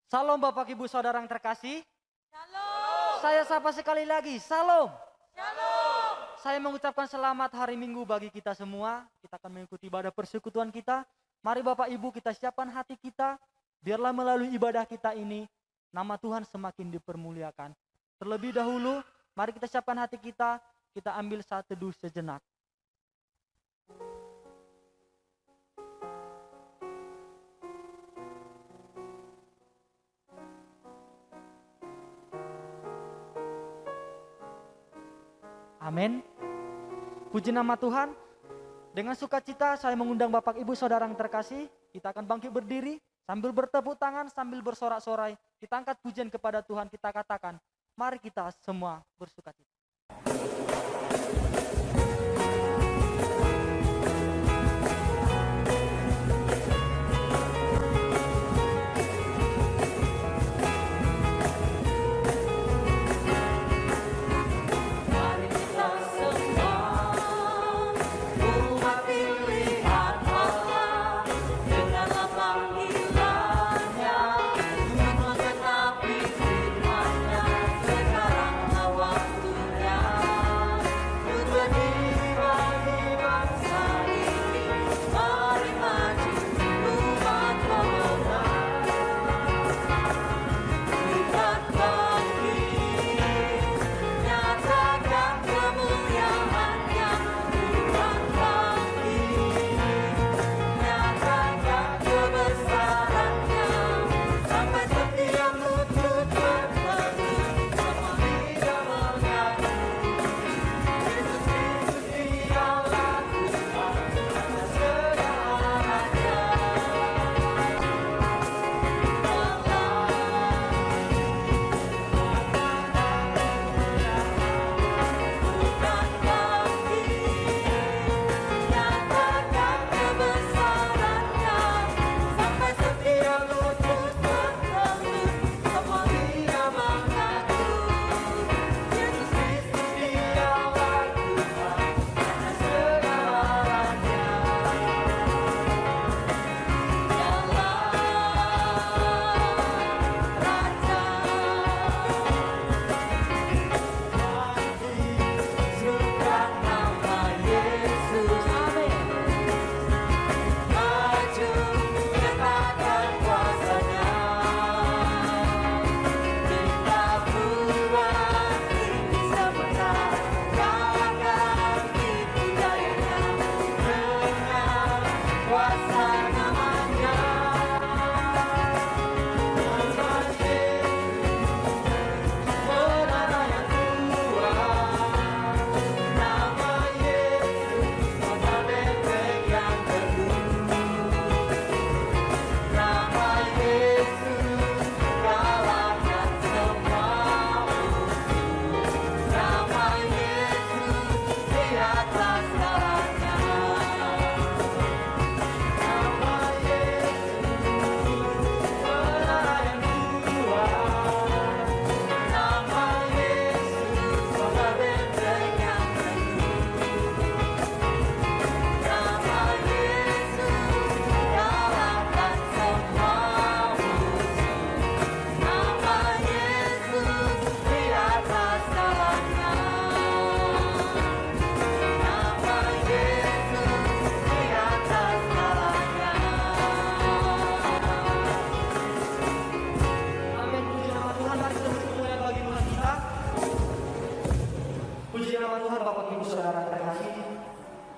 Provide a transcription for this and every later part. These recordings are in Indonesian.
Salam Bapak Ibu Saudara yang terkasih. Shalom. Saya sapa sekali lagi, salam. Shalom. Saya mengucapkan selamat hari Minggu bagi kita semua. Kita akan mengikuti ibadah persekutuan kita. Mari Bapak Ibu kita siapkan hati kita. Biarlah melalui ibadah kita ini, nama Tuhan semakin dipermuliakan. Terlebih dahulu, mari kita siapkan hati kita. Kita ambil saat teduh sejenak. Amin. Puji nama Tuhan. Dengan sukacita saya mengundang Bapak Ibu Saudara yang terkasih. Kita akan bangkit berdiri sambil bertepuk tangan, sambil bersorak-sorai. Kita angkat pujian kepada Tuhan. Kita katakan, mari kita semua bersukacita.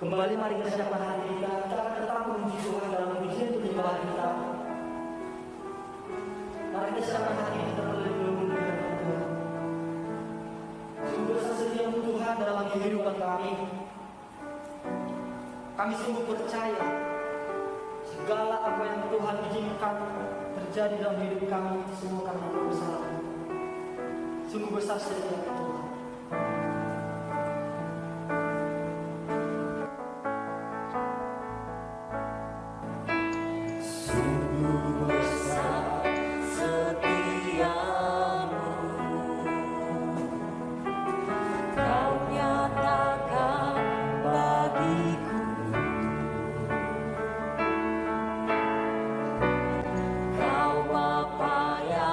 Kembali mari kita siapkan hati kita. Kita akan tetap memuji Tuhan dalam pujian penyembahan kita. Mari kita siapkan hati kita terlebih dahulu dengan Tuhan. Sungguh sesediamu Tuhan dalam kehidupan kami. Kami sungguh percaya segala apa yang Tuhan izinkan terjadi dalam hidup kami semua karena kebesaran. Sungguh besar setiap Tuhan. Kau Bapa yang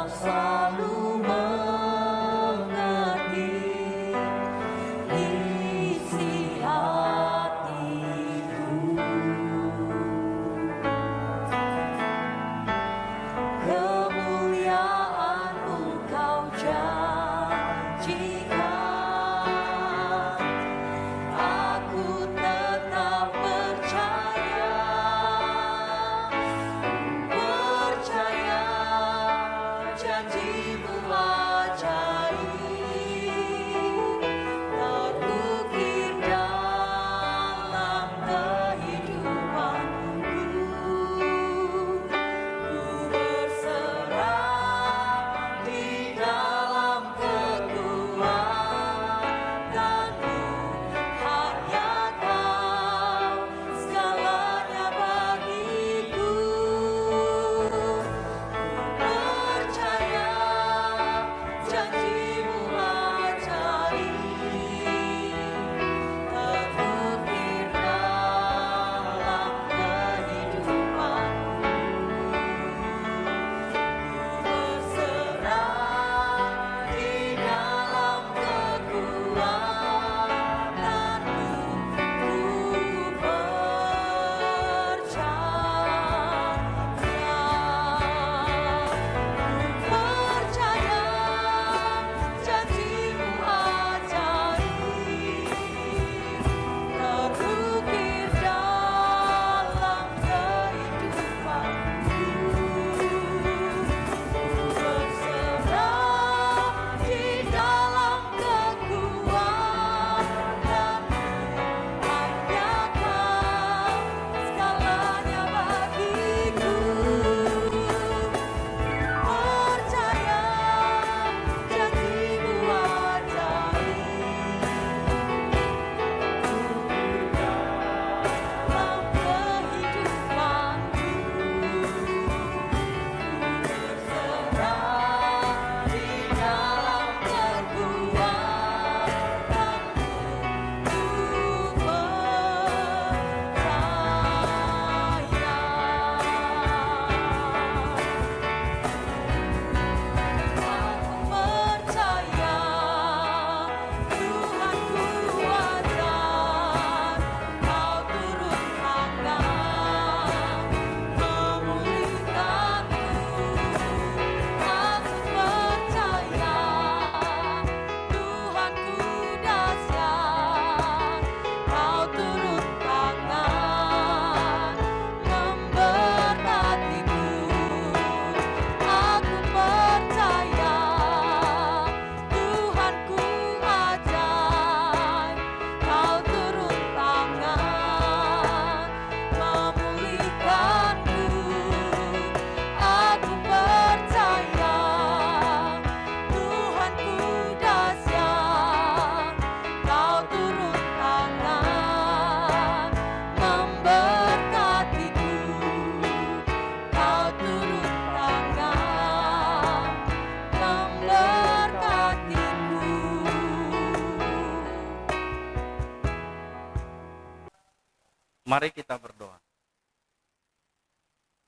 Mari kita berdoa.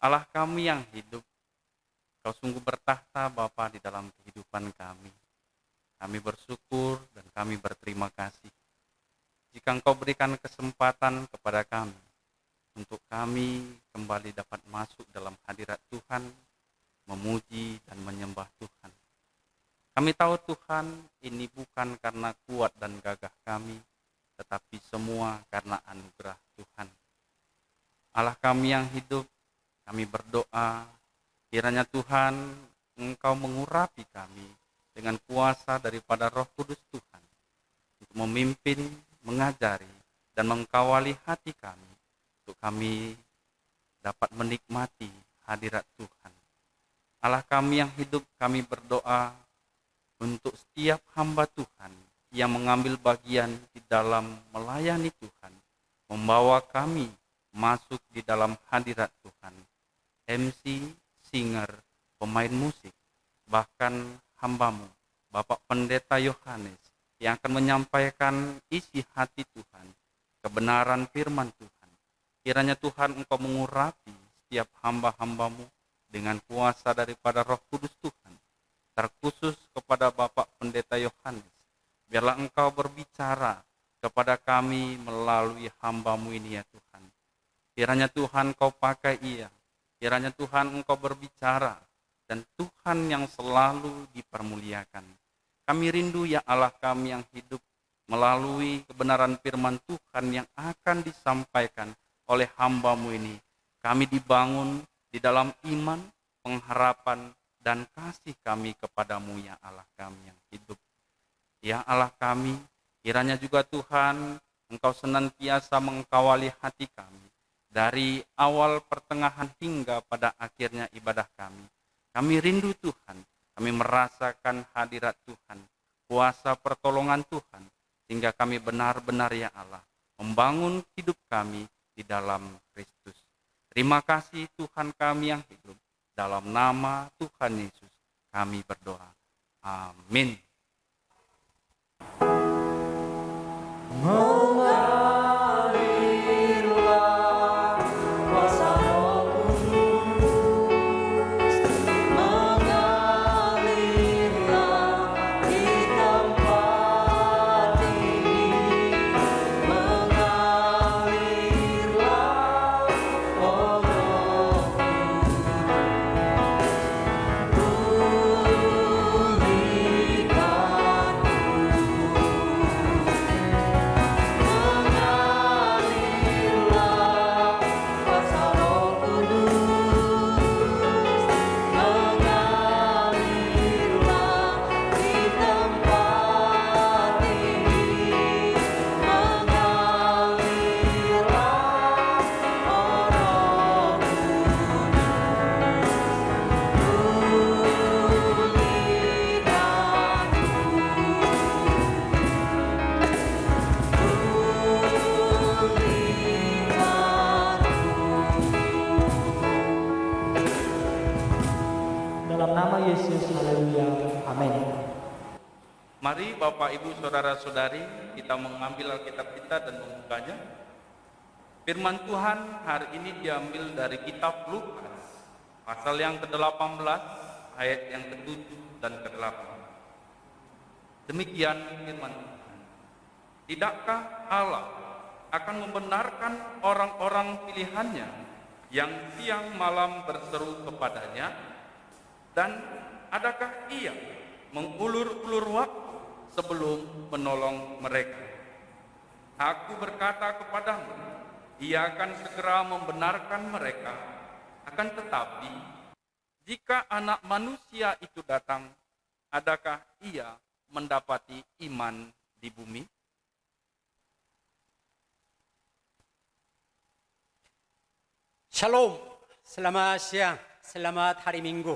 Allah kami yang hidup, Kau sungguh bertahta Bapa di dalam kehidupan kami. Kami bersyukur dan kami berterima kasih jika Engkau berikan kesempatan kepada kami untuk kami kembali dapat masuk dalam hadirat Tuhan, memuji dan menyembah Tuhan. Kami tahu Tuhan, ini bukan karena kuat dan gagah kami, tetapi semua karena anugerah Tuhan. Allah kami yang hidup, kami berdoa, kiranya Tuhan, Engkau mengurapi kami dengan kuasa daripada Roh Kudus Tuhan, untuk memimpin, mengajari, dan mengkawali hati kami, untuk kami dapat menikmati hadirat Tuhan. Allah kami yang hidup, kami berdoa untuk setiap hamba Tuhan yang mengambil bagian di dalam melayani Tuhan, membawa kami masuk di dalam hadirat Tuhan. MC, singer, pemain musik, bahkan hambamu, Bapak Pendeta Yohanes, yang akan menyampaikan isi hati Tuhan, kebenaran firman Tuhan. Kiranya Tuhan Engkau mengurapi setiap hamba-hambamu dengan kuasa daripada Roh Kudus Tuhan, terkhusus kepada Bapak Pendeta Yohanes. Biarlah Engkau berbicara kepada kami melalui hambamu ini ya Tuhan. Kiranya Tuhan Engkau pakai ia, kiranya Tuhan Engkau berbicara, dan Tuhan yang selalu dipermuliakan. Kami rindu ya Allah kami yang hidup, melalui kebenaran firman Tuhan yang akan disampaikan oleh hamba-Mu ini. Kami dibangun di dalam iman, pengharapan, dan kasih kami kepadamu ya Allah kami yang hidup. Ya Allah kami, kiranya juga Tuhan, Engkau senantiasa mengkawali hati kami, dari awal pertengahan hingga pada akhirnya ibadah kami. Kami rindu Tuhan, kami merasakan hadirat Tuhan, kuasa pertolongan Tuhan, sehingga kami benar-benar ya Allah, membangun hidup kami di dalam Kristus. Terima kasih Tuhan kami yang hidup, dalam nama Tuhan Yesus kami berdoa. Amin. Dalam nama Yesus, haleluya, amin. Mari Bapak Ibu Saudara-saudari, kita mengambil Alkitab kita dan membukanya. Firman Tuhan hari ini diambil dari kitab Lukas, pasal yang ke-18, ayat yang ke-7 dan ke-8. Demikian firman Tuhan. Tidakkah Allah akan membenarkan orang-orang pilihannya yang siang malam berseru kepadanya? Dan adakah ia mengulur-ulur waktu sebelum menolong mereka? Aku berkata kepadamu, ia akan segera membenarkan mereka. Akan tetapi, jika anak manusia itu datang, adakah ia mendapati iman di bumi? Shalom, selamat siang, selamat hari Minggu.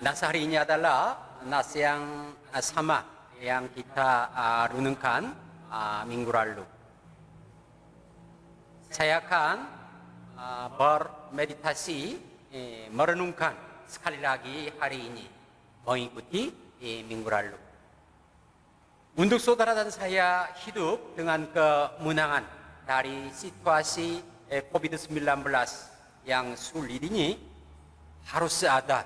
Nas hari ini adalah nas yang sama yang kita renungkan minggu lalu. Saya akan bermeditasi, merenungkan sekali lagi hari ini, mengikuti minggu lalu. Untuk saudara dan saya hidup dengan kemenangan dari situasi COVID-19 yang sulit ini harus ada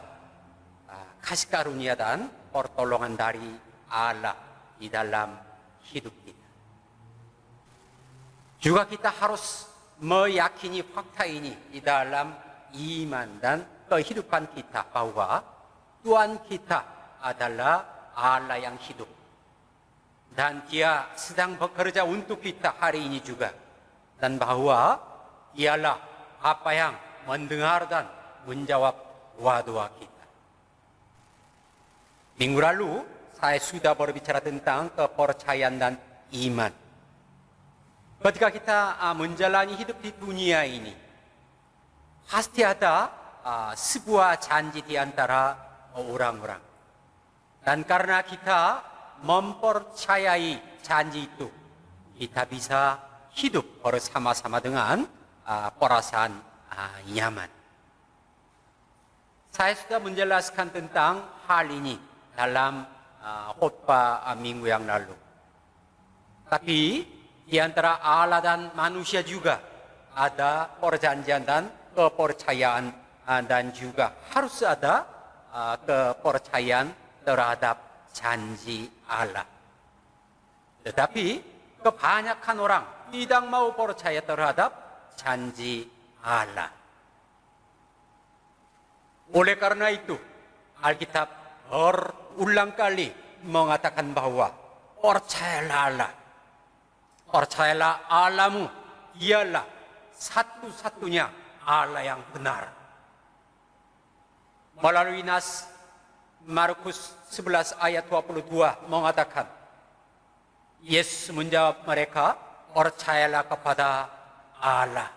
kasih karunia dan pertolongan dari Allah di dalam hidup kita. Juga kita harus meyakini fakta ini di dalam iman dan kehidupan kita bahwa Tuhan kita adalah Allah yang hidup. Dan Dia sedang bekerja untuk kita hari ini juga. Dan bahwa Dialah apa yang mendengar dan menjawab doa-doa kita. Minggu lalu saya sudah berbicara tentang kepercayaan dan iman. Ketika kita menjalani hidup di dunia ini, pasti ada sebuah janji di antara orang-orang. Dan karena kita mempercayai janji itu, kita bisa hidup bersama-sama dengan perasaan nyaman. Saya sudah menjelaskan tentang hal ini dalam khotbah minggu yang lalu. Tapi di antara Allah dan manusia juga ada perjanjian dan kepercayaan, dan juga harus ada kepercayaan terhadap janji Allah. Tetapi kebanyakan orang tidak mau percaya terhadap janji Allah. Oleh karena itu, Alkitab berulang kali mengatakan bahwa percayalah Allah. Percayalah Allahmu, Dialah satu-satunya Allah yang benar. Melalui nas Markus 11 ayat 22 mengatakan, Yesus menjawab mereka, percayalah kepada Allah.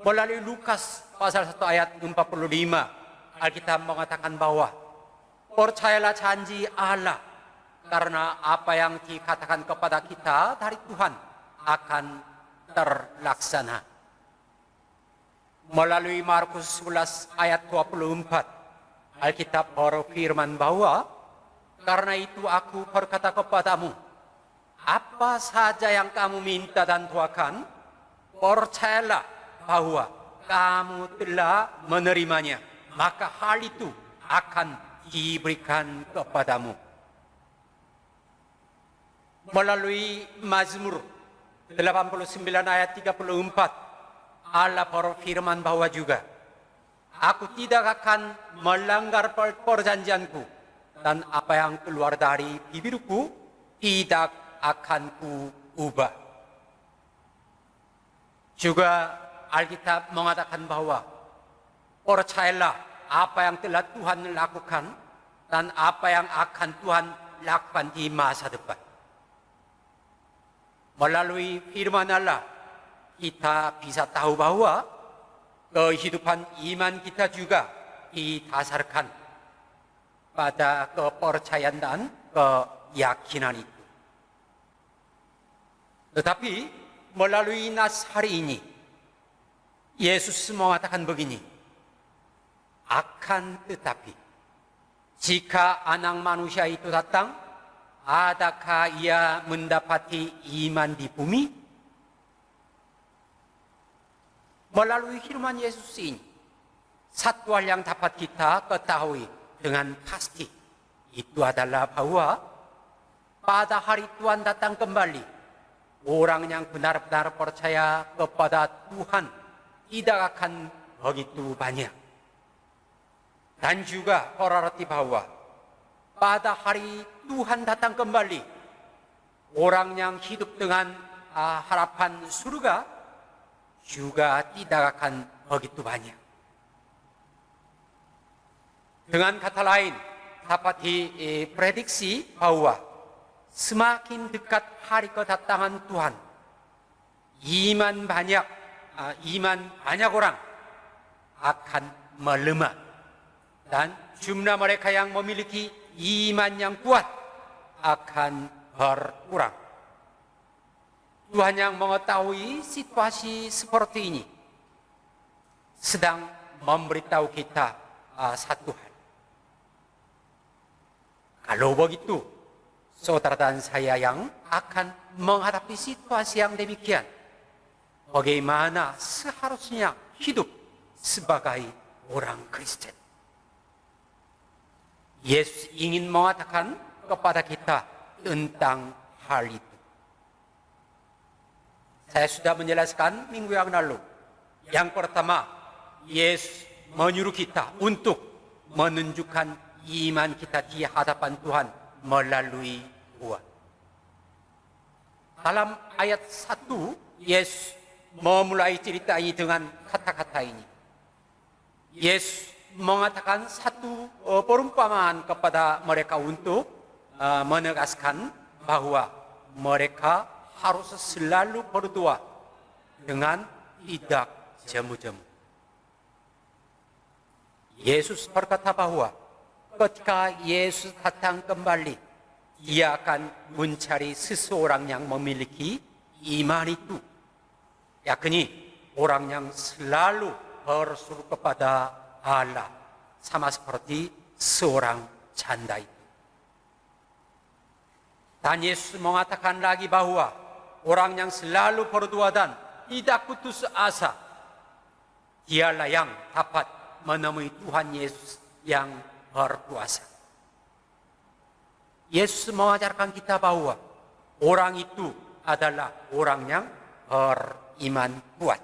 Melalui Lukas pasal 1 ayat 45, Alkitab mengatakan bahwa percayalah janji Allah, karena apa yang dikatakan kepada kita dari Tuhan akan terlaksana. Melalui Markus 11 ayat 24, Alkitab berfirman bahwa karena itu aku berkata kepadamu, apa saja yang kamu minta dan doakan, percayalah bahwa kamu telah menerimanya, maka hal itu akan diberikan kepadamu. Melalui Mazmur 89 ayat 34, Allah berfirman bahwa juga, aku tidak akan melanggar perjanjianku, dan apa yang keluar dari bibirku tidak akan kuubah. Juga Alkitab mengatakan bahwa percayalah apa yang telah Tuhan lakukan dan apa yang akan Tuhan lakukan di masa depan. Melalui firman Allah, kita bisa tahu bahwa kehidupan iman kita juga didasarkan pada kepercayaan dan keyakinan itu. Tetapi melalui nas hari ini, Yesus mengatakan begini, akan tetapi jika anak manusia itu datang, adakah ia mendapati iman di bumi? Melalui firman Yesus ini, satu hal yang dapat kita ketahui dengan pasti, itu adalah bahwa pada hari Tuhan datang kembali, orang yang benar-benar percaya kepada Tuhan tidak akan begitu banyak. Dan juga berarti bahwa pada hari Tuhan datang kembali, orang yang hidup dengan harapan surga juga tidak akan begitu banyak. Dengan kata lain, dapat diprediksi bahwa semakin dekat hari kedatangan Tuhan, iman banyak orang akan melemah, dan jumlah mereka yang memiliki iman yang kuat akan berkurang. Tuhan yang mengetahui situasi seperti ini sedang memberitahu kita satu hal. Kalau begitu, saudara dan saya yang akan menghadapi situasi yang demikian. Bagaimana seharusnya hidup sebagai orang Kristen. Yesus ingin mengatakan kepada kita tentang hal itu. Saya sudah menjelaskan minggu yang lalu. Yang pertama, Yesus menyuruh kita untuk menunjukkan iman kita di hadapan Tuhan melalui doa. Dalam ayat 1, Yesus memulai cerita ini dengan kata-kata ini. Yesus mengatakan satu perumpamaan kepada mereka untuk menegaskan bahwa mereka harus selalu berdoa dengan tidak jemu-jemu. Yesus berkata bahwa ketika Yesus datang kembali, Dia akan mencari seseorang yang memiliki iman itu, yakni orang yang selalu berseru kepada Allah, sama seperti seorang janda itu. Dan Yesus mengatakan lagi bahwa orang yang selalu berdoa dan tidak putus asa, dialah yang dapat menemui Tuhan Yesus yang berkuasa. Yesus mengajarkan kita bahwa orang itu adalah orang yang beriman kuat.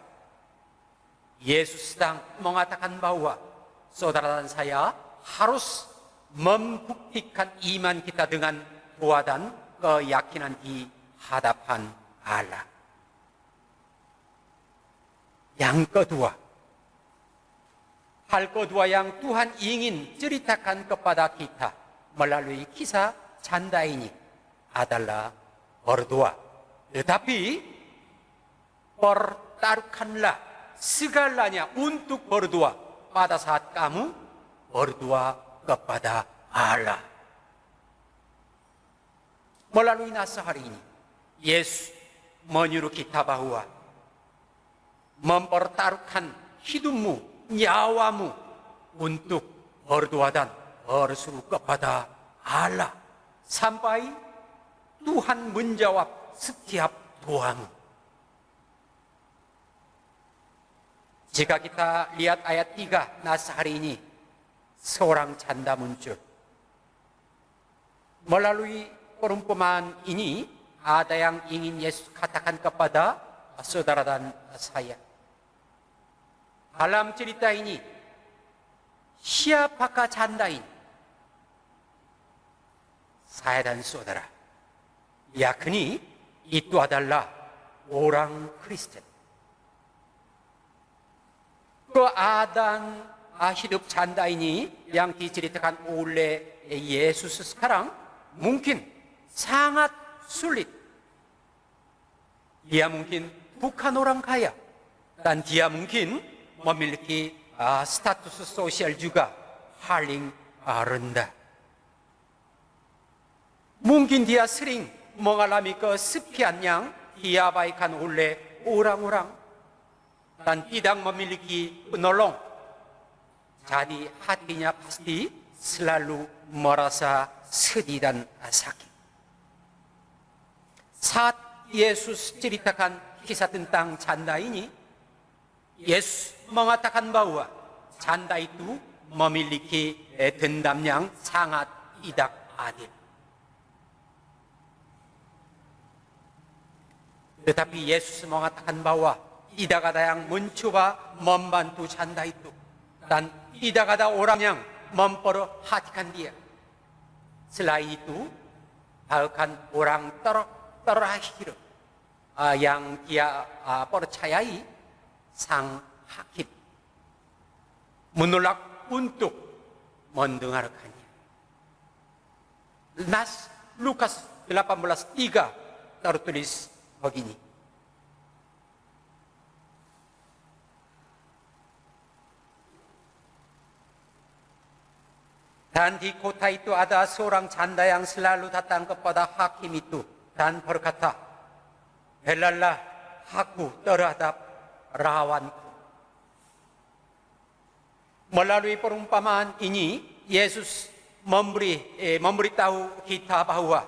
Yesus sedang mengatakan bahwa saudara dan saya harus membuktikan iman kita dengan doa dan keyakinan di hadapan Allah. Yang kedua, hal kedua yang Tuhan ingin ceritakan kepada kita melalui kisah janda ini adalah berdoa. Tetapi pertaruhkanlah segalanya untuk berdoa pada saat kamu berdoa kepada Allah. Melalui naskah hari ini, Yesus menyuruh kita bahwa mempertaruhkan hidupmu, nyawamu untuk berdoa dan berseru kepada Allah sampai Tuhan menjawab setiap doamu. Jika kita lihat ayat 3 naskah hari ini, seorang janda muncul. Melalui perumpamaan ini, ada yang ingin Yesus katakan kepada saudara dan saya. Dalam cerita ini, siapakah janda ini? Saya dan saudara. Yakni itu adalah orang Kristen. Keadaan hidup janda ini yang diceritakan oleh Yesus sekarang mungkin sangat sulit. Dia mungkin bukan orang kaya dan dia mungkin memiliki status sosial juga paling rendah. Mungkin dia sering mengalami kesepian yang diabaikan oleh orang-orang dan tidak memiliki penolong. Jadi hatinya pasti selalu merasa sedih dan sakit. Saat Yesus ceritakan kisah tentang janda ini, Yesus mengatakan bahwa janda itu memiliki dendam yang sangat tidak adil. Tetapi Yesus mengatakan bahwa tidak ada yang mencoba membantu janda itu. Dan tidak ada orang yang memperhatikan dia. Selain itu, bahkan orang terakhir yang dia percayai, sang hakim, menolak untuk mendengarkannya. Lukas 18:3 tertulis begini. Dan di kota itu ada seorang janda yang selalu datang kepada hakim itu dan berkata, "Belalah aku terhadap rawanku." Melalui perumpamaan ini, Yesus memberitahu kita bahwa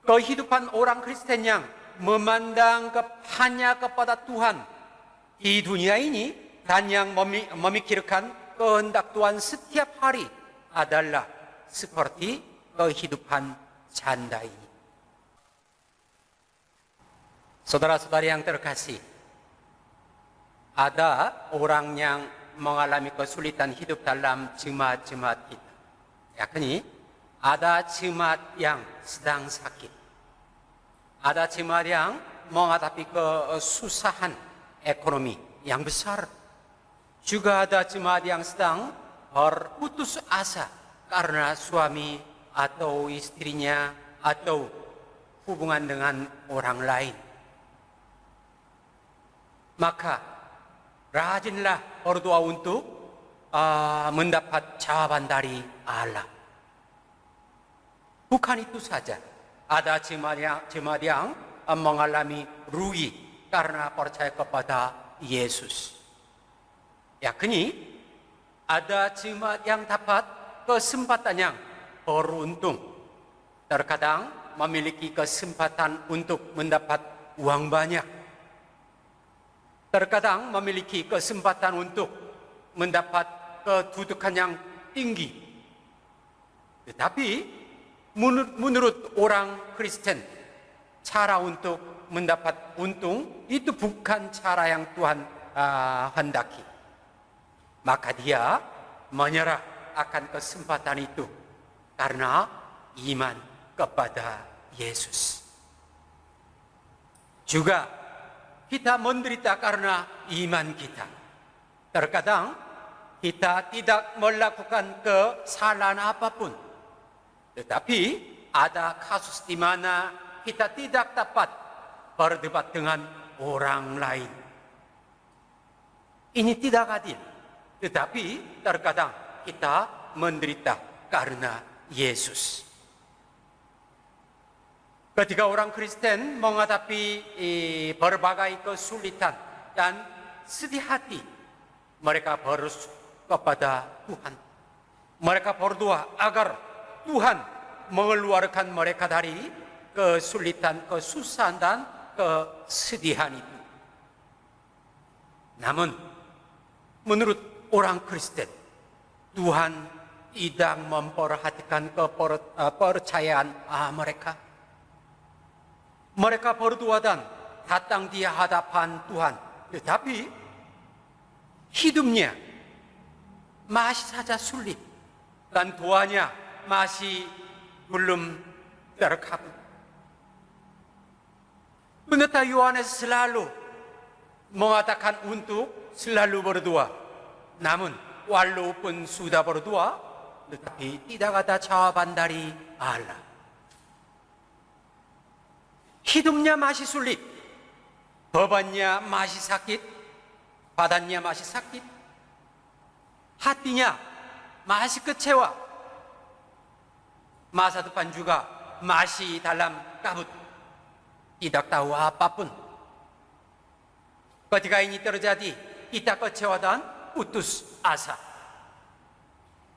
kehidupan orang Kristen yang memandang hanya kepada Tuhan di dunia ini dan yang memikirkan kehendak Tuhan setiap hari adalah seperti kehidupan janda ini. Saudara-saudari yang terkasih, ada orang yang mengalami kesulitan hidup dalam jemaat-jemaat kita. Yakni ada jemaat yang sedang sakit. Ada jemaat yang menghadapi kesusahan ekonomi yang besar. Juga ada jemaat yang sedang berputus asa karena suami atau istrinya atau hubungan dengan orang lain. Maka rajinlah berdoa untuk mendapat jawaban dari Allah. Bukan itu saja, ada jemaat yang mengalami rugi karena percaya kepada Yesus. Yakni ada jemaat yang dapat kesempatan yang beruntung. Terkadang memiliki kesempatan untuk mendapat uang banyak. Terkadang memiliki kesempatan untuk mendapat kedudukan yang tinggi. Tetapi menurut orang Kristen, cara untuk mendapat untung itu bukan cara yang Tuhan hendaki. Maka dia menyerah akan kesempatan itu karena iman kepada Yesus. Juga kita menderita karena iman kita. Terkadang kita tidak melakukan kesalahan apapun. Tetapi ada kasus di mana kita tidak dapat berdebat dengan orang lain. Ini tidak adil. Tetapi terkadang kita menderita karena Yesus. Ketika orang Kristen menghadapi berbagai kesulitan dan sedih hati, mereka berus kepada Tuhan. Mereka berdoa agar Tuhan mengeluarkan mereka dari kesulitan, kesusahan dan kesedihan itu. Namun, menurut orang Kristen, Tuhan tidak memperhatikan kepercayaan mereka. Mereka berdoa dan datang di hadapan Tuhan. Tetapi hidupnya masih saja sulit. Dan doanya masih belum terkabul. Pendeta Yohanes selalu mengatakan untuk selalu berdoa. Namun walaupun sudah berdoa, tetapi tidak ada jawaban dari Allah. Hidupnya masih sulit, bebannya masih sakit, badannya masih sakit, hatinya masih kecewa, masa depan juga masih dalam kabut, tidak tahu apapun. Ketika ini terjadi, kita kecewa dan putus asa.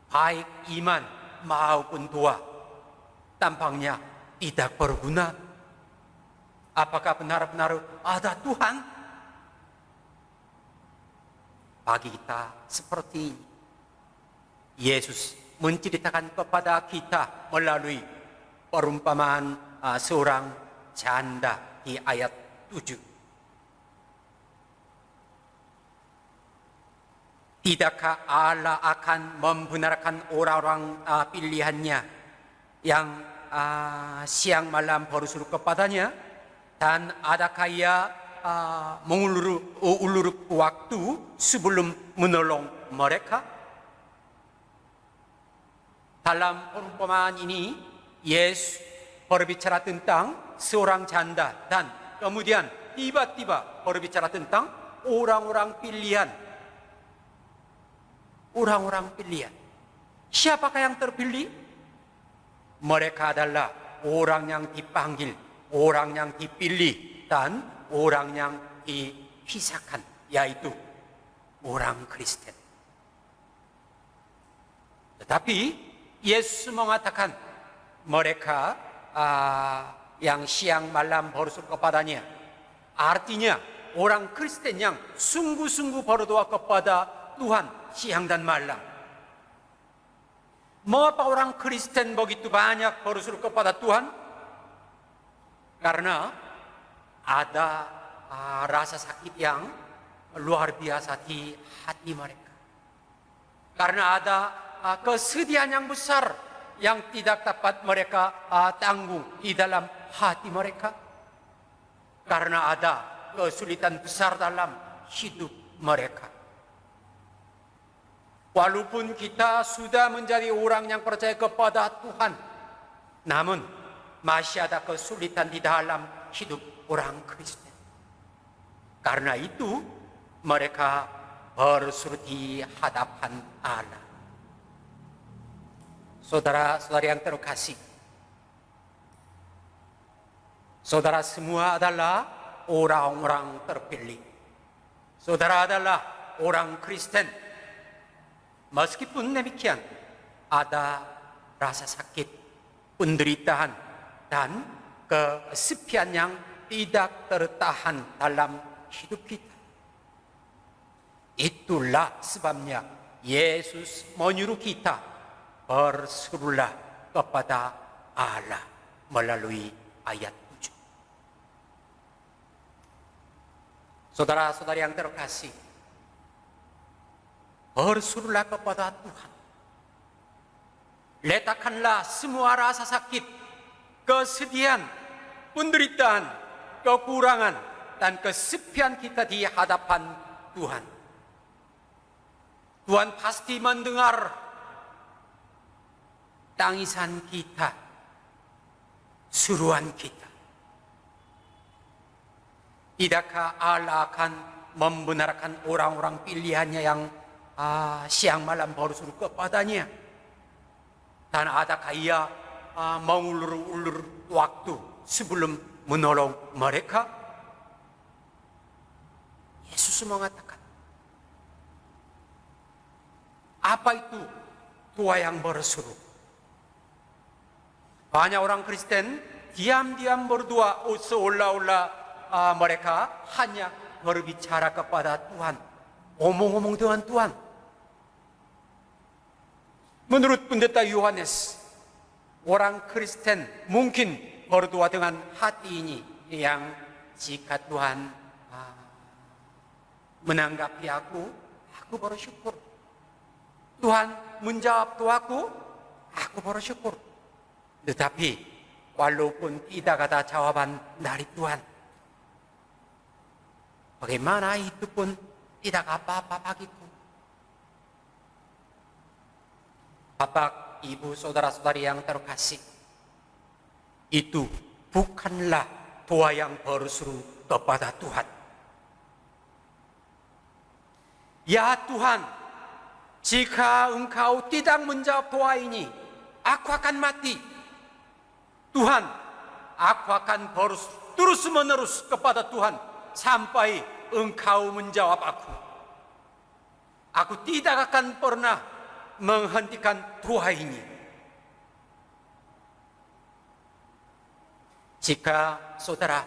Baik iman maupun doa, tampaknya tidak berguna. Apakah benar-benar ada Tuhan? Bagi kita seperti ini, Yesus menceritakan kepada kita melalui perumpamaan seorang janda di ayat 7. Tidakkah Allah akan membenarkan orang-orang pilihannya yang siang malam berseru kepadanya? Dan adakah ia mengulur waktu sebelum menolong mereka? Dalam perumpamaan ini, Yesus berbicara tentang seorang janda dan kemudian tiba-tiba berbicara tentang orang-orang pilihan. Orang-orang pilihan. Siapakah yang terpilih? Mereka adalah orang yang dipanggil, orang yang dipilih, dan orang yang dipisahkan, yaitu orang Kristen. Tetapi Yesus mengatakan mereka yang siang malam bersyukur kepadanya. Artinya orang Kristen yang sungguh-sungguh berdoa kepada Tuhan siang dan malam. Mengapa orang Kristen begitu banyak bersyukur kepada Tuhan? Karena ada rasa sakit yang luar biasa di hati mereka. Karena ada kesedihan yang besar yang tidak dapat mereka tanggung di dalam hati mereka. Karena ada kesulitan besar dalam hidup mereka. Walaupun kita sudah menjadi orang yang percaya kepada Tuhan, namun masih ada kesulitan di dalam hidup orang Kristen. Karena itu mereka berseru di hadapan Allah. Saudara-saudari yang terkasih, saudara semua adalah orang-orang terpilih. Saudara adalah orang Kristen. Meskipun demikian, ada rasa sakit, penderitaan, dan kesepian yang tidak tertahan dalam hidup kita. Itulah sebabnya Yesus menyuruh kita berserulah kepada Allah melalui ayat 7. Saudara-saudari yang terkasih, berserulah kepada Tuhan. Letakkanlah semua rasa sakit, kesedihan, penderitaan, kekurangan, dan kesepian kita di hadapan Tuhan. Tuhan pasti mendengar tangisan kita, seruan kita. Tidakkah Allah akan membenarkan orang-orang pilihannya yang siang malam berseru kepadanya? Dan adakah ia mengulur-ulur waktu sebelum menolong mereka? Yesus mengatakan, apa itu Tuhan yang berseru? Banyak orang Kristen diam-diam berdoa seolah-olah mereka hanya berbicara kepada Tuhan, omong-omong dengan Tuhan. Menurut pendeta Yohanes, orang Kristen mungkin berdoa dengan hati ini yang jika Tuhan menanggapi aku bersyukur. Tuhan menjawab doaku, aku bersyukur. Tetapi walaupun tidak ada jawaban dari Tuhan, bagaimana itu pun tidak apa-apa bagiku. Bapak, Ibu, saudara-saudari yang terkasih, itu bukanlah doa yang berseru kepada Tuhan. Ya Tuhan, jika Engkau tidak menjawab doa ini, aku akan mati. Tuhan, aku akan terus-menerus kepada Tuhan sampai Engkau menjawab aku. Aku tidak akan pernah menghentikan doa ini. Jika saudara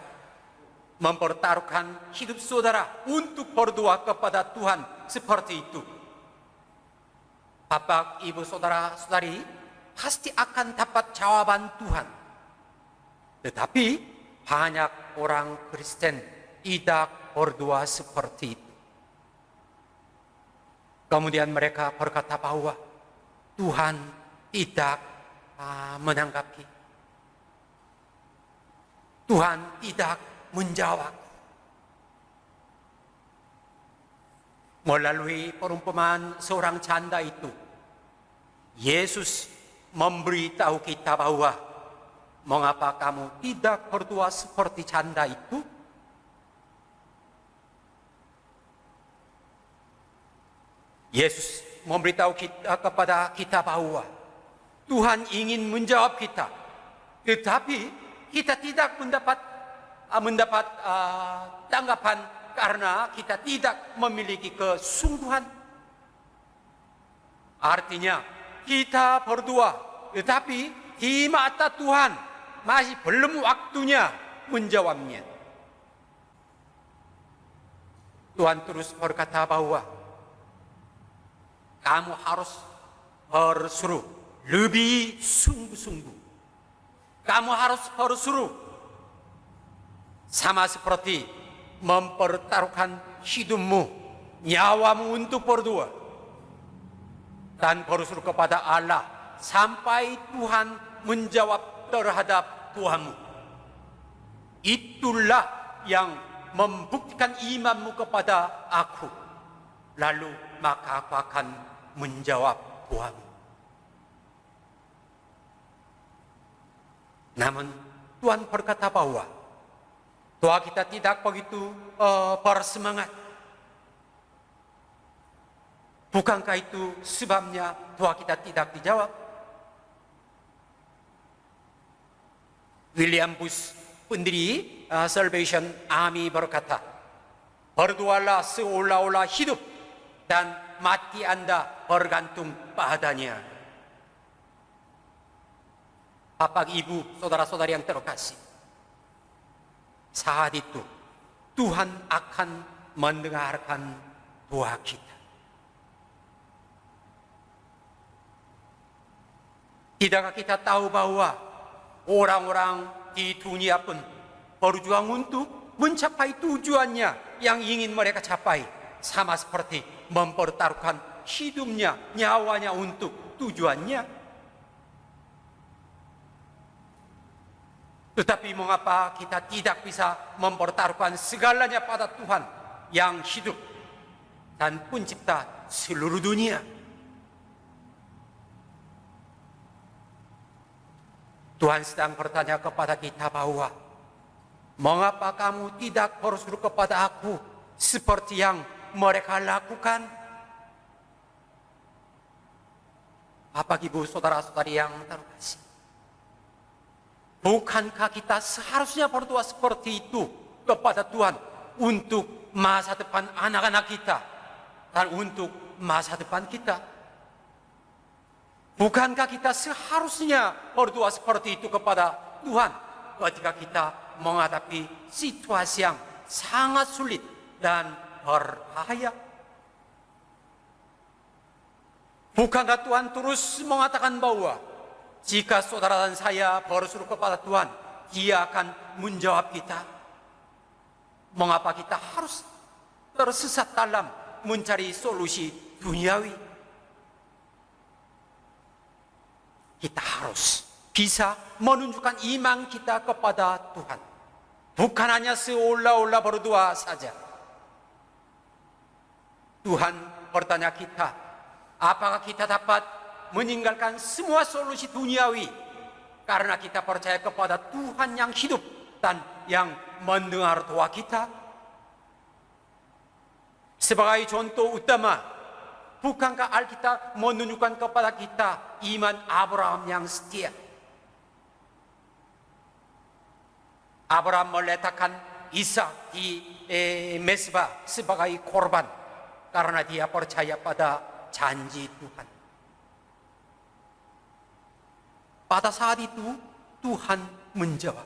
mempertaruhkan hidup saudara untuk berdoa kepada Tuhan seperti itu, Bapak, Ibu, saudara-saudari pasti akan dapat jawaban Tuhan. Tetapi banyak orang Kristen tidak berdoa seperti itu. Kemudian mereka berkata bahwa Tuhan tidak menanggapi. Tuhan tidak menjawab. Melalui perumpamaan seorang janda itu, Yesus memberitahu kita bahwa mengapa kamu tidak berdoa seperti janda itu? Yesus memberitahu kepada kita bahwa Tuhan ingin menjawab kita, tetapi kita tidak mendapat tanggapan karena kita tidak memiliki kesungguhan. Artinya kita berdoa, tetapi di mata Tuhan masih belum waktunya menjawabnya. Tuhan terus berkata bahwa kamu harus berseru lebih sungguh-sungguh. Kamu harus berseru sama seperti mempertaruhkan hidupmu, nyawamu untuk berdua, dan berseru kepada Allah sampai Tuhan menjawab terhadap Tuhanmu. Itulah yang membuktikan imanmu kepada aku. Lalu maka aku akan menjawab Tuhanmu. Namun Tuhan berkata bahwa doa kita tidak begitu bersemangat. Bukankah itu sebabnya doa kita tidak dijawab? William Bush, pendiri Salvation Army berkata, berdoalah seolah-olah hidup dan mati Anda bergantung padanya. Bapak, Ibu, saudara-saudari yang terkasih, saat itu Tuhan akan mendengarkan doa kita. Tidakkah kita tahu bahwa orang-orang di dunia pun berjuang untuk mencapai tujuannya yang ingin mereka capai, sama seperti mempertaruhkan hidupnya, nyawanya untuk tujuannya. Tetapi mengapa kita tidak bisa mempertaruhkan segalanya pada Tuhan yang hidup dan pencipta seluruh dunia? Tuhan sedang bertanya kepada kita bahwa mengapa kamu tidak berseru kepada aku seperti yang mereka lakukan? Bapak, Ibu, saudara-saudari yang terkasih, bukankah kita seharusnya berdoa seperti itu kepada Tuhan untuk masa depan anak-anak kita dan untuk masa depan kita? Bukankah kita seharusnya berdoa seperti itu kepada Tuhan ketika kita menghadapi situasi yang sangat sulit dan berbahaya? Bukankah Tuhan terus mengatakan bahwa jika saudara dan saya berseru kepada Tuhan, Dia akan menjawab kita? Mengapa kita harus tersesat dalam mencari solusi duniawi? Kita harus bisa menunjukkan iman kita kepada Tuhan, bukan hanya seolah-olah berdoa saja. Tuhan bertanya kita, apakah kita dapat meninggalkan semua solusi duniawi karena kita percaya kepada Tuhan yang hidup dan yang mendengar doa kita? Sebagai contoh utama, bukankah Alkitab menunjukkan kepada kita iman Abraham yang setia? Abraham meletakkan Ishak di Mesbah sebagai korban karena dia percaya pada janji Tuhan. Pada saat itu Tuhan menjawab.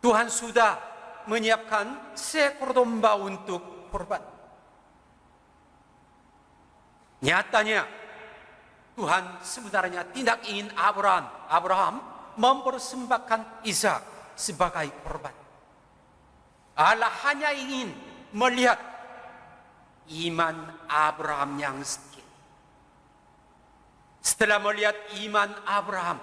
Tuhan sudah menyiapkan seekor domba untuk korban. Nyatanya Tuhan sebenarnya tidak ingin Abraham mempersembahkan Ishak sebagai korban. Allah hanya ingin melihat iman Abraham yang setia. Setelah melihat iman Abraham,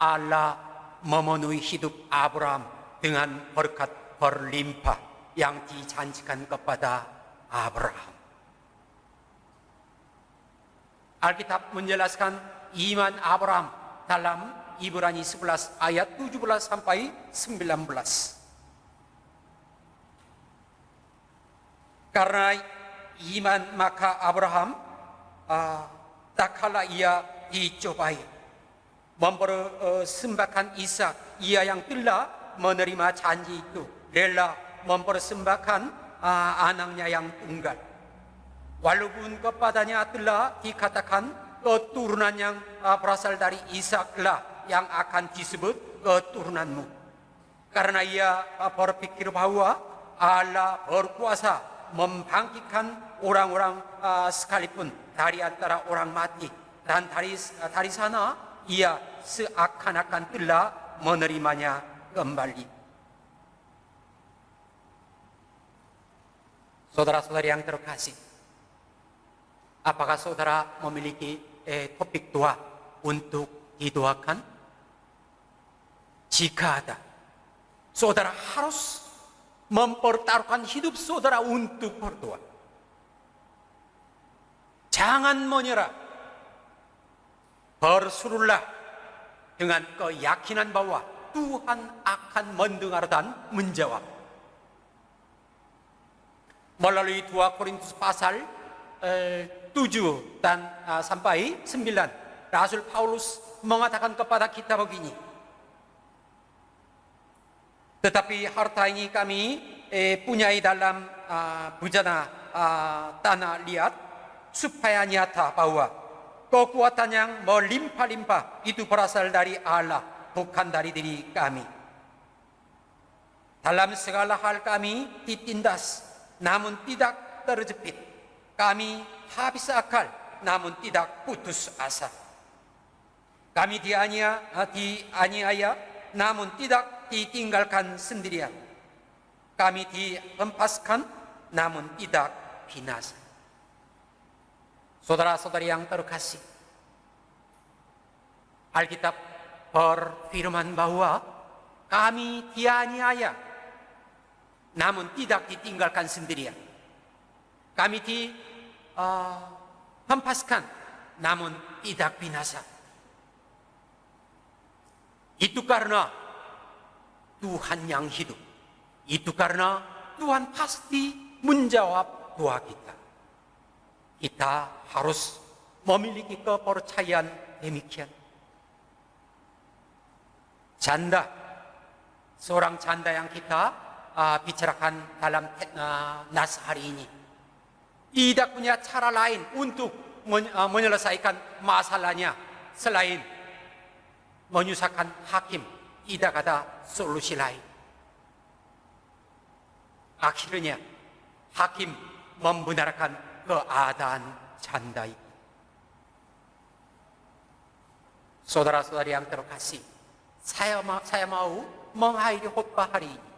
Allah memenuhi hidup Abraham dengan berkat berlimpah yang dijanjikan kepada Abraham. Alkitab menjelaskan iman Abraham dalam Ibrani 11 ayat 17 sampai 19. Karena iman maka Abraham tak kala ia dicobai mempersembahkan Ishak, ia yang telah menerima janji itu rela mempersembahkan anaknya yang tunggal. Walaupun kepadanya telah dikatakan keturunan yang berasal dari Ishaklah yang akan disebut keturunanmu. Karena ia berpikir bahwa Allah berkuasa membangkitkan orang-orang sekalipun dari antara orang mati. Dan dari sana ia seakan-akan telah menerimanya kembali. Saudara-saudari yang terkasih, apakah saudara memiliki topik doa untuk didoakan? Jika ada, saudara harus mempertaruhkan hidup saudara untuk berdoa. Jangan menyerah. Berserulah dengan keyakinan bahwa Tuhan akan mendengar dan menjawab. Melalui 2 Korintus pasal 7 dan sampai 9, Rasul Paulus mengatakan kepada kita begini. Tetapi harta ini kami punyai dalam bujana tanah liat, supaya nyata bahwa kekuatan yang melimpah-limpah itu berasal dari Allah, bukan dari diri kami. Dalam segala hal kami ditindas, namun tidak terjepit. Kami habis akal, namun tidak putus asa. Kami dianiaya, namun tidak ditinggalkan sendirian. Kami dihempaskan, namun tidak binasa. Saudara-saudari yang terkasih, Alkitab berfirman bahwa kami dianiaya, namun tidak ditinggalkan sendirian. Kami dihempaskan, namun tidak binasa. Itu karena Tuhan yang hidup. Itu karena Tuhan pasti menjawab doa kita. Kita harus memiliki kepercayaan demikian. Janda, seorang janda yang kita bicarakan dalam nas hari ini, tidak punya cara lain untuk menyelesaikan masalahnya selain menyusahkan hakim. Tidak ada solusi lain. Akhirnya hakim membenarkan keadaan janda itu. Saudara-saudari yang terkasih, saya mau mengakhiri khotbah hari ini.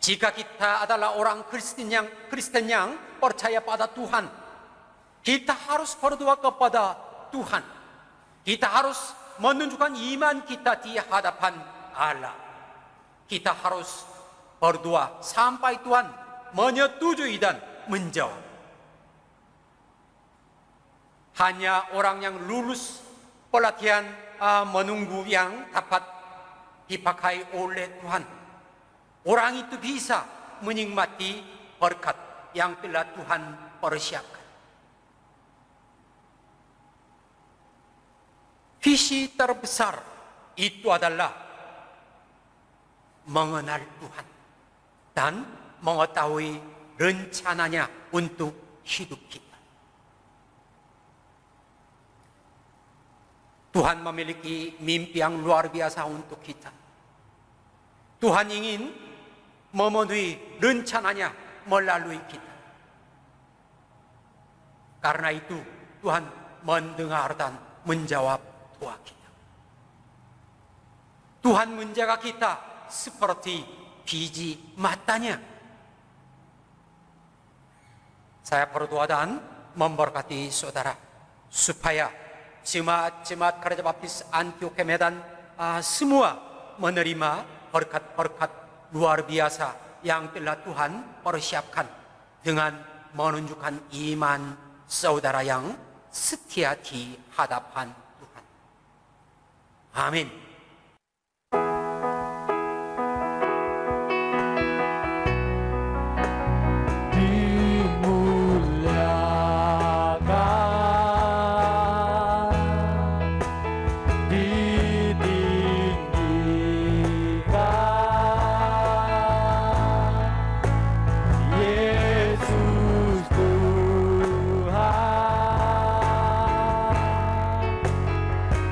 Jika kita adalah orang Kristen yang percaya pada Tuhan, kita harus berdoa kepada Tuhan. Kita harus menunjukkan iman kita di hadapan Allah. Kita harus berdoa sampai Tuhan menyetujui dan menjawab. Hanya orang yang lulus pelatihan menunggu yang dapat dipakai oleh Tuhan, orang itu bisa menikmati berkat yang telah Tuhan persiapkan. Visi terbesar itu adalah mengenal Tuhan dan mengetahui rencananya untuk hidup kita. Tuhan memiliki mimpi yang luar biasa untuk kita. Tuhan ingin memenuhi rencananya melalui kita. Karena itu Tuhan mendengar dan menjawab doa kita. Tuhan menjaga kita seperti biji matanya. Saya berdoa dan memberkati saudara supaya jemaat Gereja Baptis Antioquia Medan semua menerima berkat-berkat luar biasa yang telah Tuhan persiapkan dengan menunjukkan iman saudara yang setia di hadapan Tuhan. Amin.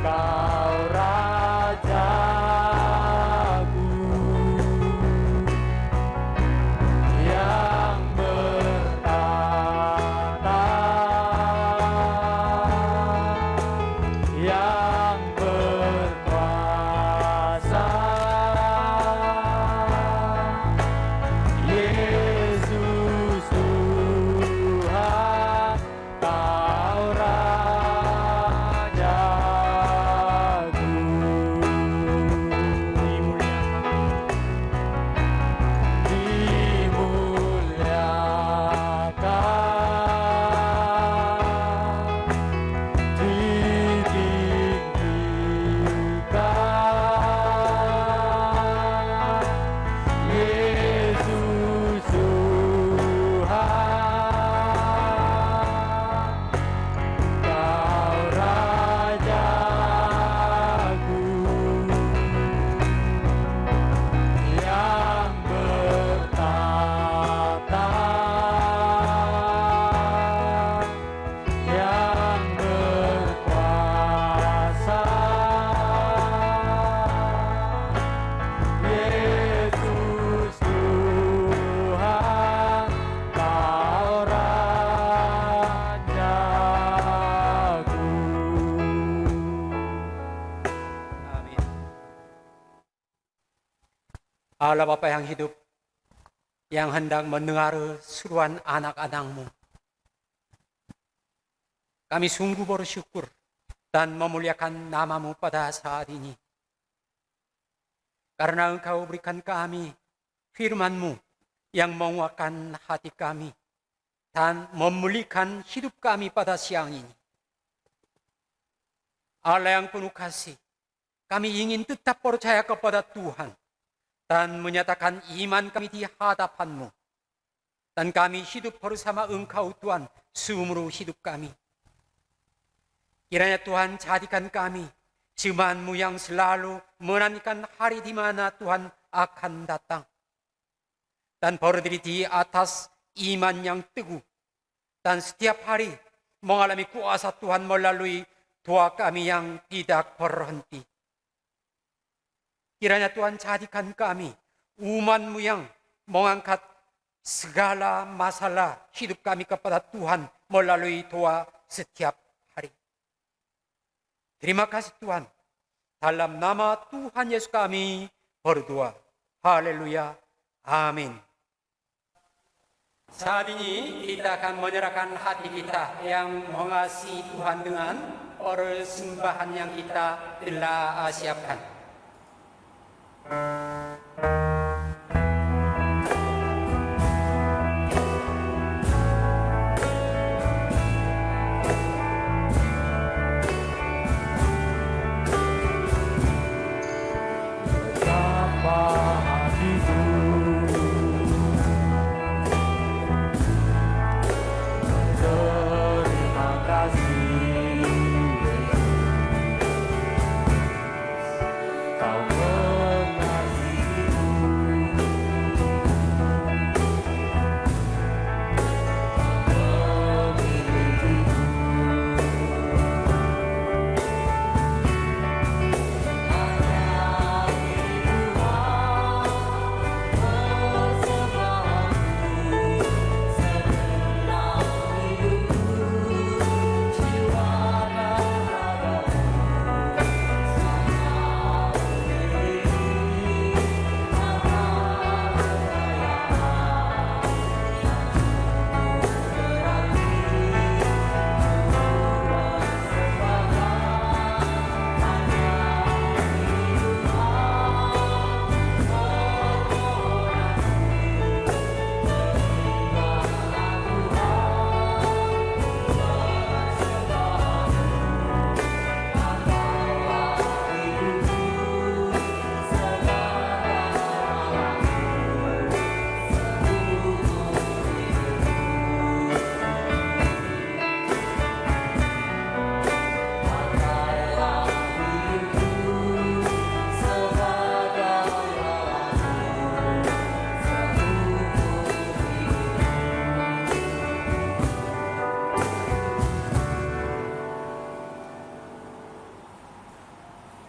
Kau Allah Bapa yang hidup, yang hendak mendengar seruan anak-anak-Mu. Kami sungguh bersyukur dan memuliakan nama-Mu pada saat ini. Karena Engkau berikan kami firman-Mu yang menguatkan hati kami dan memulihkan hidup kami pada siang ini. Allah yang penuh kasih, kami ingin tetap percaya kepada Tuhan dan menyatakan iman kami di hadapan-Mu. Dan kami hidup bersama Engkau Tuhan seumur hidup kami. Kiranya Tuhan jadikan kami jemaat-Mu yang selalu menantikan hari di mana Tuhan akan datang. Dan berdiri di atas iman yang teguh. Dan setiap hari mengalami kuasa Tuhan melalui doa kami yang tidak berhenti. Kiranya Tuhan jadikan kami umat-Mu yang mengangkat segala masalah hidup kami kepada Tuhan melalui doa setiap hari. Terima kasih Tuhan. Dalam nama Tuhan Yesus kami berdoa. Haleluya. Amin. Saat ini kita akan menyerahkan hati kita yang mengasihi Tuhan dengan persembahan yang kita telah siapkan.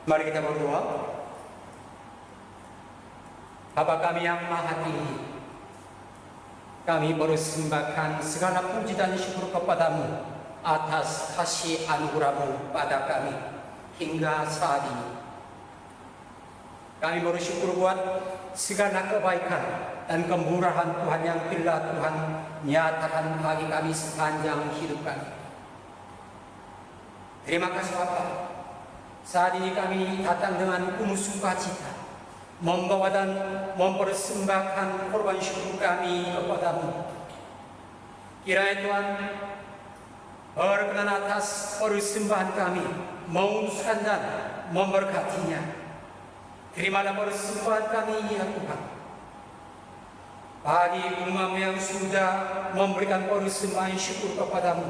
Mari kita berdoa. Bapa kami yang maha tinggi, kami persembahkan segala puji dan syukur kepada-Mu atas kasih anugerah-Mu pada kami hingga saat ini. Kami bersyukur buat segala kebaikan dan kemurahan Tuhan yang telah Tuhan nyatakan bagi kami sepanjang hidup kami. Terima kasih Bapa. Saat ini kami datang dengan penuh sukacita, membawa dan mempersembahkan korban syukur kami kepada-Mu. Kiranya Tuhan berkenan atas persembahan kami, menguduskan dan memberkatinya. Terimalah persembahan kami ya Tuhan. Bagi umat-Mu yang sudah memberikan persembahan syukur kepada-Mu,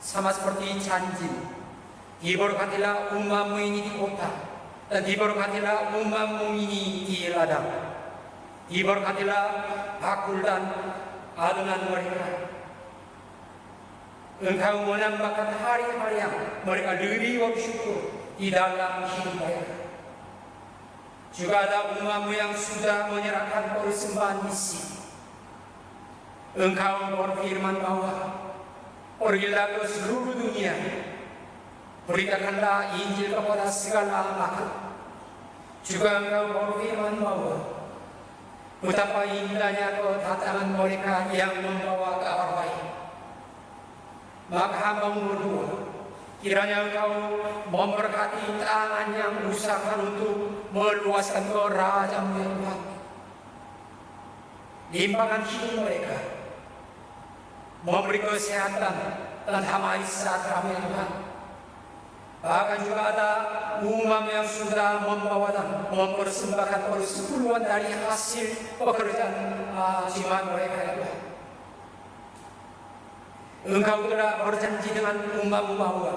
sama seperti janji, diberkatilah umat-Mu ini di kota, dan diberkatilah umat-Mu ini di ladang. Diberkatilah bakul dan adonan mereka. Engkau menambahkan hari-hari yang mereka lebih bersyukur di dalam hidup mereka. Juga ada umat-Mu yang sudah menyerahkan persembahan misi. Engkau berfirman bahwa pergilah ke seluruh dunia, beritakanlah Injil kepada segala makhluk. Juga Engkau berfirman bahwa Betapa indahnya kedatangan mereka yang membawa kabar baik. Maka hamba-Mu berdua, kiranya Engkau memberkati tangan yang usahakan untuk meluaskan kerajaan-Mu ya Tuhan. Limpahkan hidup mereka, memberi kesehatan dan damai sejahtera ya Tuhan. Bahkan juga ada umat yang sudah membawa dan mempersembahkan persepuluhan dari hasil pekerjaan jimat mereka ya Tuhan. Engkau telah berjanji dengan umat-Mu bahwa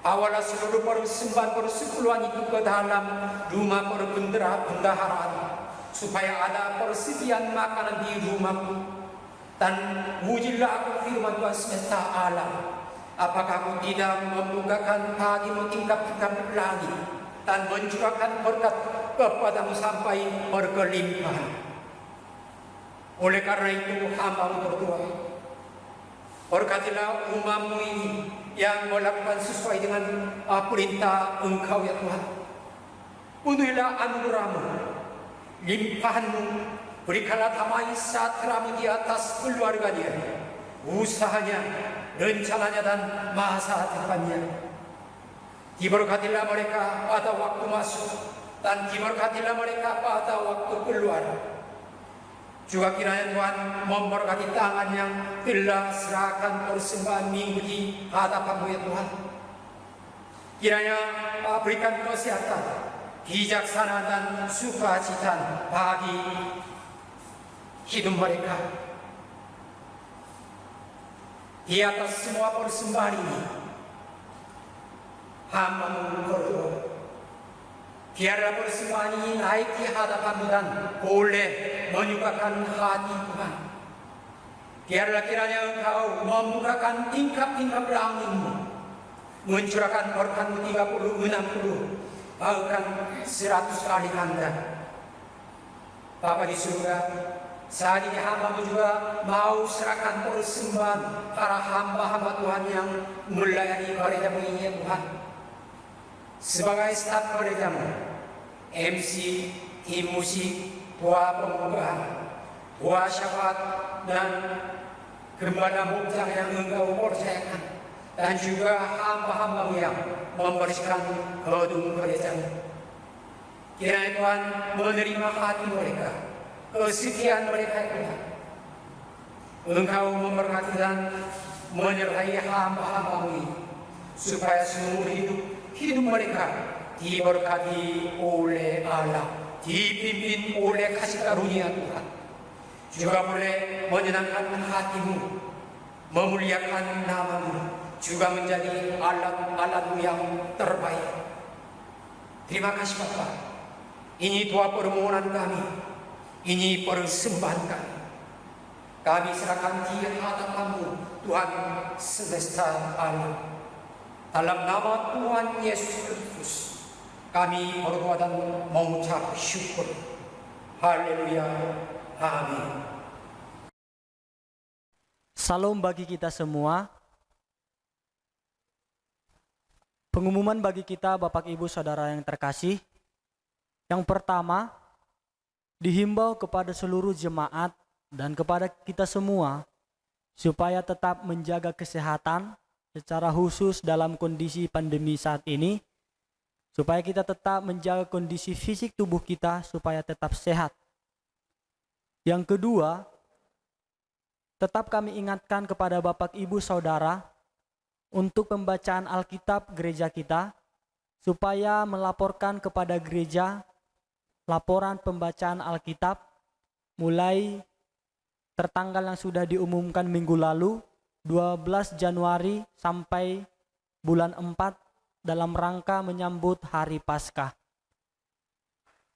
awalah seluruh persembahan persepuluhan itu ke dalam rumah perbendaharaan, supaya ada persediaan makanan di rumah-Mu. Dan wujudlah aku firman Tuhan semesta alam, apakah Aku tidak membukakan pagi-Mu tingkap-tingkap langit dan mencurahkan berkat kepada-Mu sampai berkelimpahan. Oleh karena itu hamba-Mu berdoa, berkatilah umat-Mu ini yang melakukan sesuai dengan perintah Engkau ya Tuhan. Penuhilah anugerah-Mu, limpahan-Mu, berikanlah damai sejahtera-Mu di atas keluarga dia, usahanya, rencananya dan masa depannya. Diberkatilah mereka pada waktu masuk dan diberkatilah mereka pada waktu keluar. Juga kiranya Tuhan memberkati tangan yang telah serahkan persembahan minggu di hadapan-Mu ya Tuhan. Kiranya berikan kesehatan, bijaksana dan sukacita bagi hidup mereka. Di atas semua persembahan ini, hamba-Mu berdoa, biarlah persembahan ini naik di hadapan-Mu dan boleh menyukakan hati Tuhan. Biarlah kiranya Engkau membukakan tingkap-tingkap langit-Mu, mencurahkan berkat-Mu 30, 60, bahkan 100 kali ganda. Bapa di surga, saat ini hamba-Mu juga mau serahkan persembahan para hamba-hamba Tuhan yang melayani gereja-Mu ini ya Tuhan. Sebagai staf gereja-Mu, MC, tim musik, buah pembukaan, buah syafaat, dan gembala mukjang yang Engkau percayakan, dan juga hamba-hamba-Mu yang membersihkan gedung gereja-Mu. Kiranya Tuhan menerima hati mereka, kesetiaan mereka Tuhan. Engkau memberkati dan menyertai hamba-hamba-Mu ini, supaya seumur hidup mereka diberkati oleh Allah, dipimpin oleh kasih karunia Tuhan. Juga boleh menyenangkan hati-Mu, memuliakan nama-Mu, juga menjadi alat-alat-Mu yang terbaik. Terima kasih Bapa. Ini doa permohonan kami, ini persembahan kami. Kami serahkan di hadapan-Mu Tuhan semesta alam. Dalam nama Tuhan Yesus Kristus, kami berdoa dan mengucap syukur. Haleluya. Amin. Salam bagi kita semua. Pengumuman bagi kita Bapak Ibu Saudara yang terkasih. Yang pertama, dihimbau kepada seluruh jemaat dan kepada kita semua supaya tetap menjaga kesehatan secara khusus dalam kondisi pandemi saat ini, supaya kita tetap menjaga kondisi fisik tubuh kita supaya tetap sehat. Yang kedua, tetap kami ingatkan kepada Bapak Ibu Saudara untuk pembacaan Alkitab gereja kita, supaya melaporkan kepada gereja laporan pembacaan Alkitab mulai tertanggal yang sudah diumumkan minggu lalu, 12 Januari sampai bulan 4 dalam rangka menyambut Hari Paskah.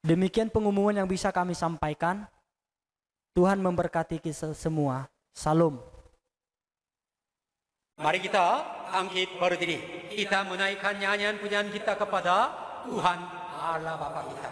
Demikian pengumuman yang bisa kami sampaikan. Tuhan memberkati kita semua. Salam. Mari kita bangkit berdiri. Kita menaikkan nyanyian pujian kita kepada Tuhan Allah Bapa kita.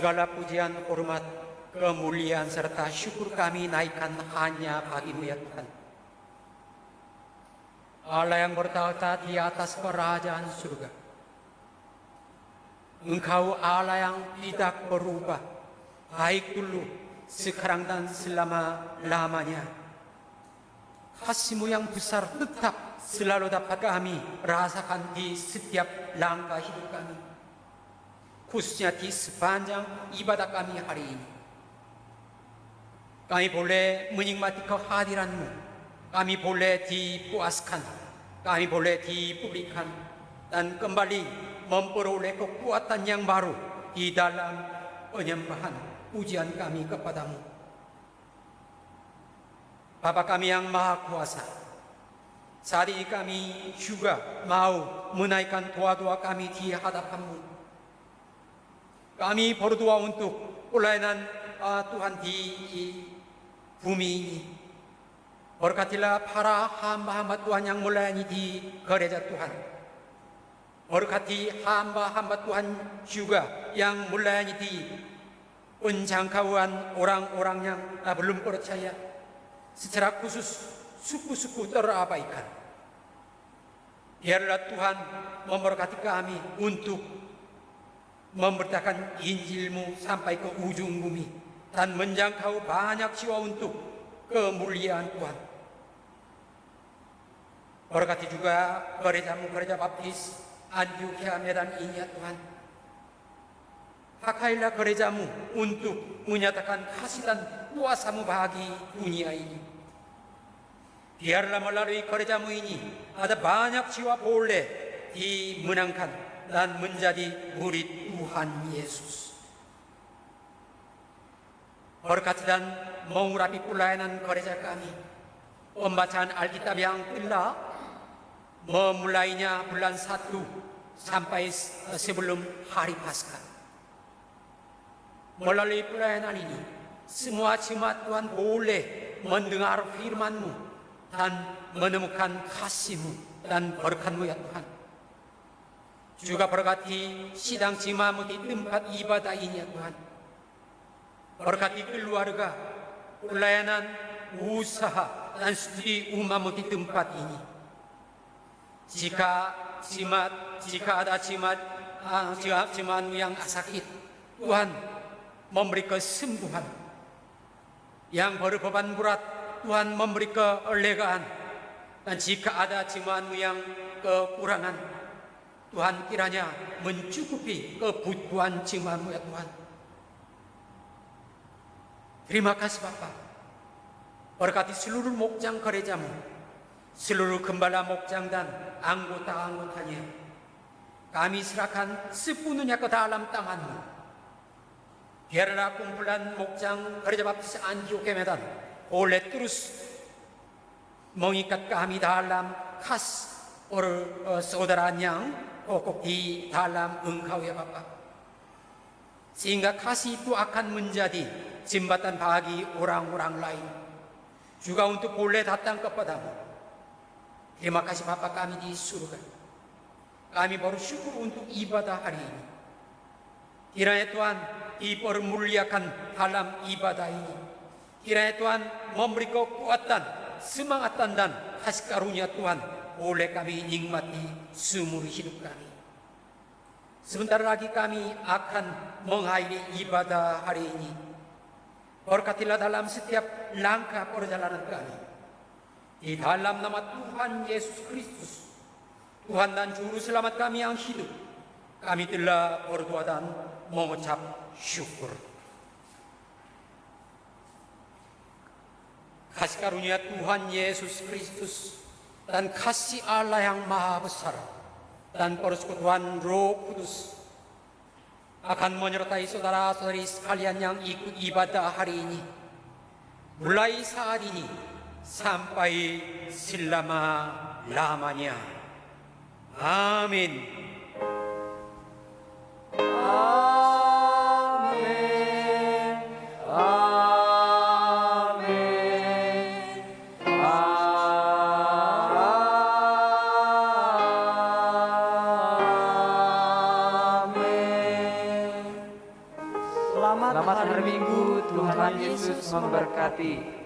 segala pujian, hormat, kemuliaan serta syukur kami naikkan hanya bagi-Mu ya Tuhan. Allah yang bertahta di atas kerajaan surga. Engkau Allah yang tidak berubah, baik dulu, sekarang dan selama-lamanya. Kasih-Mu yang besar tetap selalu dapat kami rasakan di setiap langkah hidup kami, khususnya di sepanjang ibadah kami hari ini. Kami boleh menikmati kehadiran-Mu, kami boleh dipuaskan, kami boleh dipulihkan, dan kembali memperoleh kekuatan yang baru di dalam penyembahan pujian kami kepadamu. Bapa kami yang Maha Kuasa, saat ini kami juga mau menaikkan doa-doa kami di hadapan-Mu. Kami berdoa untuk pelayanan Tuhan di bumi ini. Berkatilah para hamba-hamba Tuhan yang melayani di gereja Tuhan. Berkati hamba-hamba Tuhan juga yang melayani di penjangkauan orang-orang yang belum percaya, secara khusus suku-suku terabaikan. Biarlah Tuhan memberkati kami untuk memberitakan Injil-Mu sampai ke ujung bumi dan menjangkau banyak jiwa untuk kemuliaan Tuhan. Berkati juga gereja-Mu, Gereja Baptis Antioquia Medan ini ya Tuhan. Pakailah gereja-Mu untuk menyatakan kasih dan kuasa-Mu bagi dunia ini. Biarlah melalui gereja-Mu ini ada banyak jiwa boleh dimenangkan dan menjadi murid Tuhan Yesus. Berkati dan mengurapi pelayanan gereja kami, pembacaan Alkitab yang telah memulainya bulan 1 sampai sebelum hari Paskah. Melalui pelayanan ini, semua jemaat Tuhan boleh mendengar firman-Mu dan menemukan kasih-Mu dan berkat-Mu ya Tuhan. Juga berkati sidang jemaat-Mu di tempat ibadah ini ya Tuhan. Berkati keluarga, pelayanan, usaha, dan studi umat-Mu di tempat ini. Jika ada jemaat-Mu yang sakit, Tuhan memberi kesembuhan. Yang berbeban berat, Tuhan memberi kelegaan. Dan jika ada jemaat-Mu yang kekurangan, Tuhan kiranya mencukupi kebutuhan jemaat-Mu ya Tuhan. Terima kasih Bapa. Berkati seluruh mokjang gereja-Mu, seluruh gembala mokjang dan anggota-anggotanya. Kami serahkan sepenuhnya ke dalam tangan-Mu. Biarlah kumpulan mokjang Gereja Baptis Antioquia Medan boleh terus mengikat kami dalam khas persaudaraan yang kokoh di dalam Engkau ya Bapa. Sehingga kasih itu akan menjadi jembatan bagi orang-orang lain, juga untuk boleh datang kepadamu. Terima kasih Bapa kami di surga. Kami bersyukur untuk ibadah hari ini. Kiranya Tuhan dipermuliakan dalam ibadah ini. Kiranya Tuhan memberi kekuatan, semangatan dan kasih karunia Tuhan boleh kami nikmati seumur hidup kami. Sebentar lagi kami akan mengakhiri ibadah hari ini. Berkatilah dalam setiap langkah perjalanan kami. Di dalam nama Tuhan Yesus Kristus, Tuhan dan Juru Selamat kami yang hidup, kami telah berdoa dan mengucap syukur. Kasih karunia Tuhan Yesus Kristus dan kasih Allah yang Maha Besar dan persekutuan Roh Kudus akan menyertai saudara-saudari sekalian yang ikut ibadah hari ini, mulai saat ini sampai selama-lamanya. Amin. Yesus memberkati.